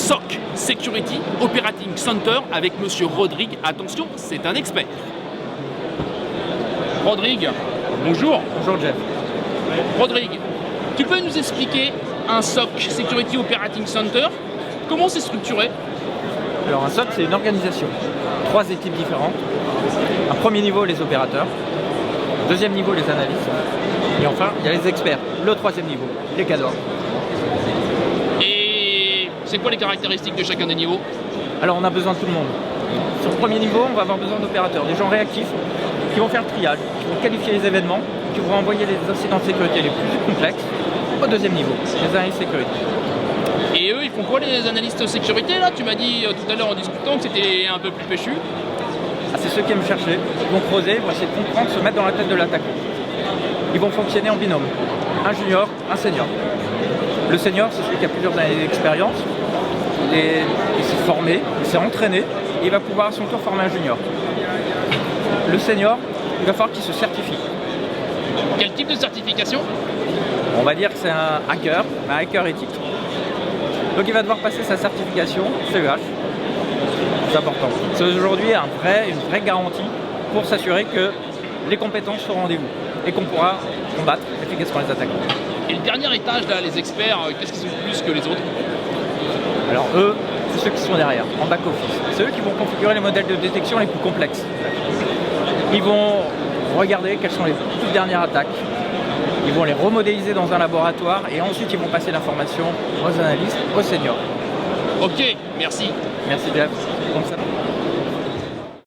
SOC, Security Operating Center, avec Monsieur Rodrigue. Attention, c'est un expert. Rodrigue, bonjour. Bonjour Jeff. Rodrigue, tu peux nous expliquer un SOC, Security Operating Center? Comment c'est structuré? Alors un SOC, c'est une organisation. 3 équipes différentes. Un premier niveau, les opérateurs. Deuxième niveau, les analystes. Et enfin, il y a les experts. Le 3e niveau, les cadors. Et c'est quoi les caractéristiques de chacun des niveaux? Alors on a besoin de tout le monde. Sur le premier niveau, on va avoir besoin d'opérateurs, des gens réactifs qui vont faire le triage, qui vont qualifier les événements, qui vont envoyer les incidents de sécurité les plus complexes au 2e niveau, les analystes sécurité. Et eux, ils font quoi les analystes sécurité là? Tu m'as dit tout à l'heure en discutant que c'était un peu plus péchu. Ah, c'est ceux qui aiment chercher, ils vont creuser, ils vont essayer de comprendre, se mettre dans la tête de l'attaquant. Ils vont fonctionner en binôme, un junior, un senior. Le senior, c'est celui qui a plusieurs années d'expérience, il s'est formé, il s'est entraîné, et il va pouvoir à son tour former un junior. Le senior, il va falloir qu'il se certifie. Quel type de certification? On va dire que c'est un hacker éthique. Donc il va devoir passer sa certification CEH. C'est important. C'est aujourd'hui une vraie garantie pour s'assurer que les compétences sont au rendez-vous et qu'on pourra combattre efficacement les attaques. Et le dernier étage là, les experts, qu'est-ce qu'ils sont plus que les autres? Alors eux, c'est ceux qui sont derrière, en back-office. C'est eux qui vont configurer les modèles de détection les plus complexes. Ils vont regarder quelles sont les toutes dernières attaques. Ils vont les remodéliser dans un laboratoire et ensuite ils vont passer l'information aux analystes, aux seniors. Ok, merci. Merci Jeff. Comme ça.